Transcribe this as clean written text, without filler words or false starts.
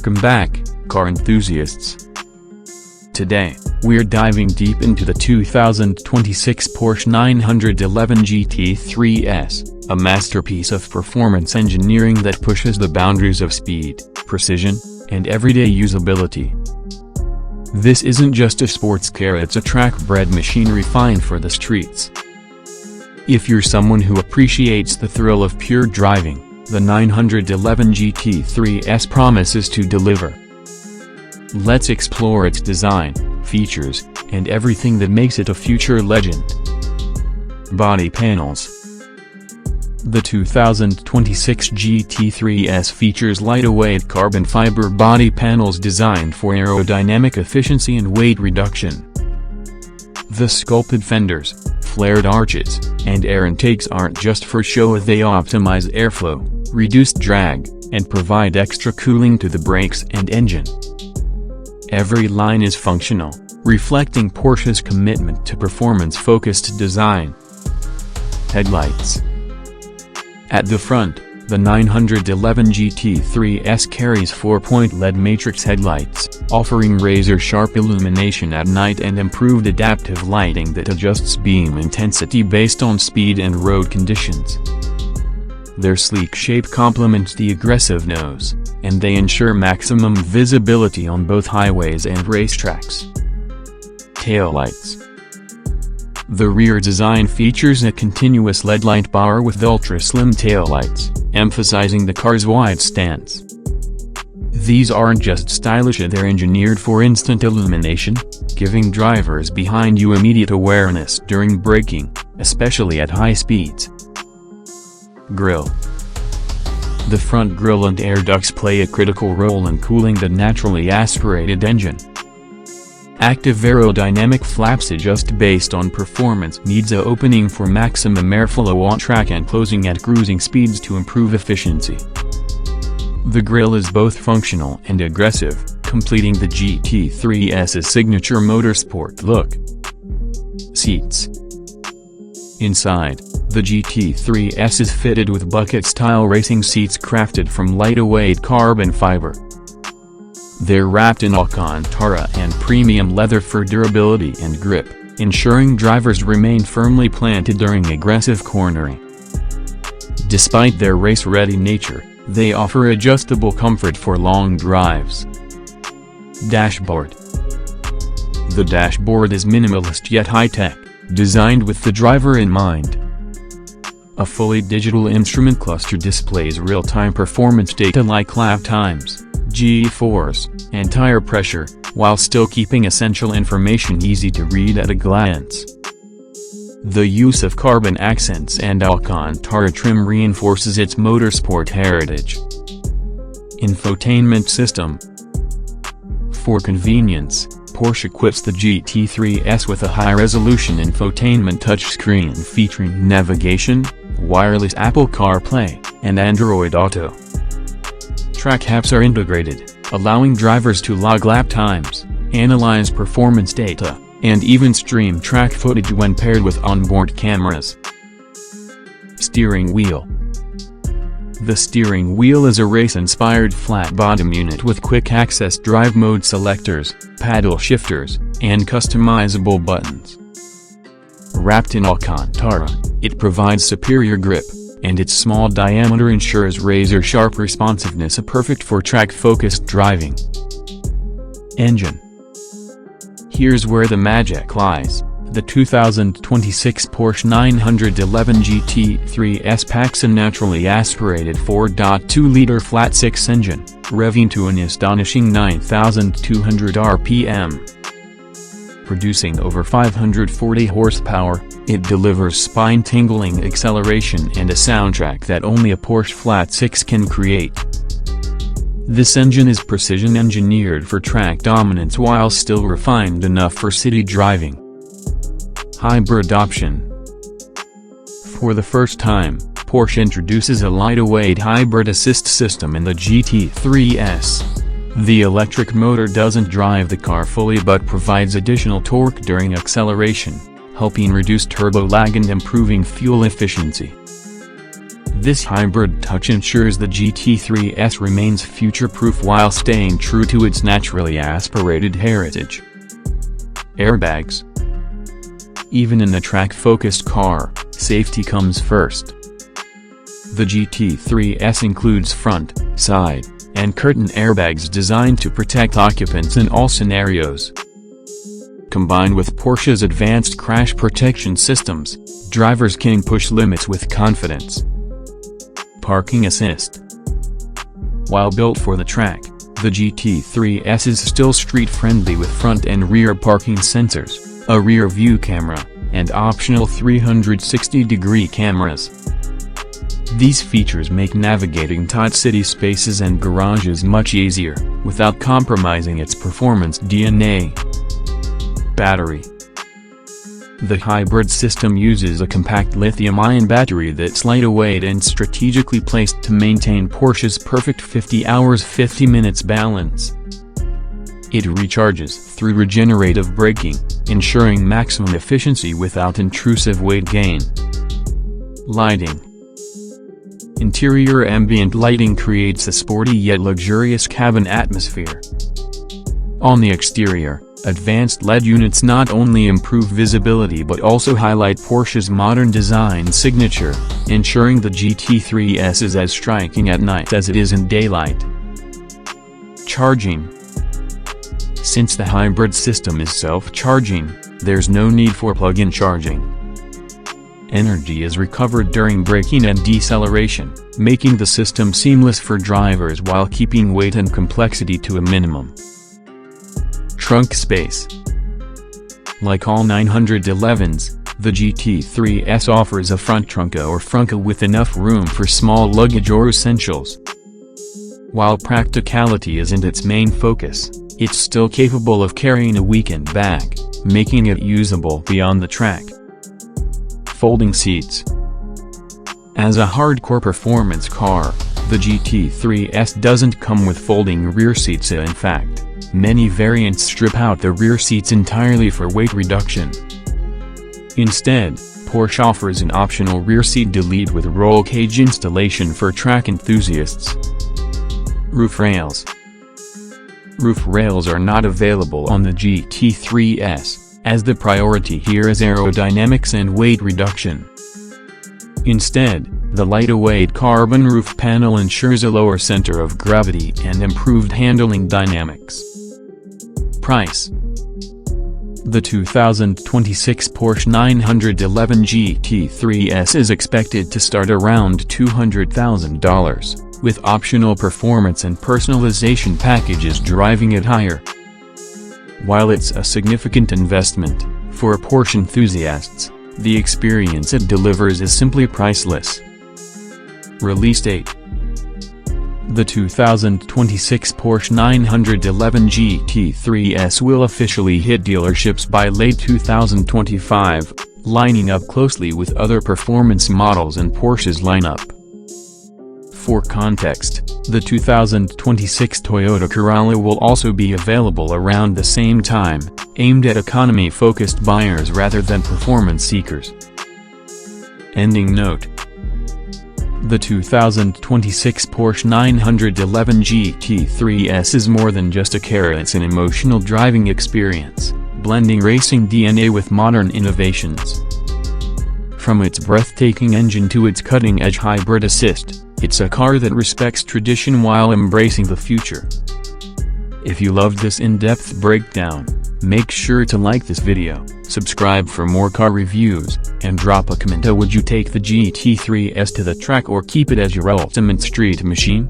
Welcome back, car enthusiasts. Today, we're diving deep into the 2026 Porsche 911 GT3 S, a masterpiece of performance engineering that pushes the boundaries of speed, precision, and everyday usability. This isn't just a sports car, it's a track-bred machine refined for the streets. If you're someone who appreciates the thrill of pure driving, the 911 GT3 S promises to deliver. Let's explore its design, features, and everything that makes it a future legend. Body panels. The 2026 GT3 S features lightweight carbon fiber body panels designed for aerodynamic efficiency and weight reduction. The sculpted fenders, flared arches, and air intakes aren't just for show, they optimize airflow, reduce drag, and provide extra cooling to the brakes and engine. Every line is functional, reflecting Porsche's commitment to performance-focused design. Headlights. At the front, the 911 GT3 S carries 4-point LED matrix headlights, offering razor-sharp illumination at night and improved adaptive lighting that adjusts beam intensity based on speed and road conditions. Their sleek shape complements the aggressive nose, and they ensure maximum visibility on both highways and racetracks. Taillights. The rear design features a continuous LED light bar with ultra-slim taillights, emphasizing the car's wide stance. These aren't just stylish, they're engineered for instant illumination, giving drivers behind you immediate awareness during braking, especially at high speeds. Grille. The front grille and air ducts play a critical role in cooling the naturally aspirated engine. Active aerodynamic flaps adjust based on performance needs, a opening for maximum airflow on track and closing at cruising speeds to improve efficiency. The grille is both functional and aggressive, completing the GT3S's signature motorsport look. Seats. Inside, the GT3 S is fitted with bucket-style racing seats crafted from lightweight carbon fiber. They're wrapped in Alcantara and premium leather for durability and grip, ensuring drivers remain firmly planted during aggressive cornering. Despite their race-ready nature, they offer adjustable comfort for long drives. Dashboard. The dashboard is minimalist yet high-tech, designed with the driver in mind. A fully digital instrument cluster displays real-time performance data like lap times, G-force, and tire pressure, while still keeping essential information easy to read at a glance. The use of carbon accents and Alcantara trim reinforces its motorsport heritage. Infotainment system. For convenience, Porsche equips the GT3 S with a high-resolution infotainment touchscreen featuring navigation, wireless Apple CarPlay, and Android Auto. Track apps are integrated, allowing drivers to log lap times, analyze performance data, and even stream track footage when paired with onboard cameras. Steering wheel. The steering wheel is a race-inspired flat-bottom unit with quick-access drive mode selectors, paddle shifters, and customizable buttons. Wrapped in Alcantara, it provides superior grip, and its small diameter ensures razor-sharp responsiveness, perfect for track-focused driving. Engine. Here's where the magic lies. The 2026 Porsche 911 GT3 S packs a naturally aspirated 4.2-liter flat-six engine, revving to an astonishing 9,200 RPM. Producing over 540 horsepower, it delivers spine-tingling acceleration and a soundtrack that only a Porsche flat-six can create. This engine is precision-engineered for track dominance while still refined enough for city driving. Hybrid option. For the first time, Porsche introduces a lightweight hybrid assist system in the GT3 S. The electric motor doesn't drive the car fully but provides additional torque during acceleration, helping reduce turbo lag and improving fuel efficiency. This hybrid touch ensures the GT3 S remains future-proof while staying true to its naturally aspirated heritage. Airbags. Even in a track-focused car, safety comes first. The GT3 S includes front, side, and curtain airbags designed to protect occupants in all scenarios. Combined with Porsche's advanced crash protection systems, drivers can push limits with confidence. Parking assist. While built for the track, the GT3 S is still street-friendly with front and rear parking sensors, a rear-view camera, and optional 360-degree cameras. These features make navigating tight city spaces and garages much easier, without compromising its performance DNA. Battery. The hybrid system uses a compact lithium-ion battery that's lightweight and strategically placed to maintain Porsche's perfect 50 hours 50 minutes balance. It recharges through regenerative braking, ensuring maximum efficiency without intrusive weight gain. Lighting. Interior ambient lighting creates a sporty yet luxurious cabin atmosphere. On the exterior, advanced LED units not only improve visibility but also highlight Porsche's modern design signature, ensuring the GT3 S is as striking at night as it is in daylight. Charging. Since the hybrid system is self-charging, there's no need for plug-in charging. Energy is recovered during braking and deceleration, making the system seamless for drivers while keeping weight and complexity to a minimum. Trunk space. Like all 911s, the GT3 S offers a front trunka or frunka with enough room for small luggage or essentials. While practicality isn't its main focus, it's still capable of carrying a weekend bag, making it usable beyond the track. Folding seats. As a hardcore performance car, the GT3 S doesn't come with folding rear seats. In fact, many variants strip out the rear seats entirely for weight reduction. Instead, Porsche offers an optional rear seat delete with roll cage installation for track enthusiasts. Roof rails. Roof rails are not available on the GT3 S, as the priority here is aerodynamics and weight reduction. Instead, the lightweight carbon roof panel ensures a lower center of gravity and improved handling dynamics. Price. The 2026 Porsche 911 GT3 S is expected to start around $200,000, with optional performance and personalization packages driving it higher. While it's a significant investment, for Porsche enthusiasts, the experience it delivers is simply priceless. Release date. The 2026 Porsche 911 GT3 S will officially hit dealerships by late 2025, lining up closely with other performance models in Porsche's lineup. For context, the 2026 Toyota Corolla will also be available around the same time, aimed at economy-focused buyers rather than performance seekers. Ending note. The 2026 Porsche 911 GT3 S is more than just a car, it's an emotional driving experience, blending racing DNA with modern innovations. From its breathtaking engine to its cutting-edge hybrid assist, it's a car that respects tradition while embracing the future. If you loved this in-depth breakdown, make sure to like this video, subscribe for more car reviews, and drop a comment. Would you take the GT3 S to the track or keep it as your ultimate street machine?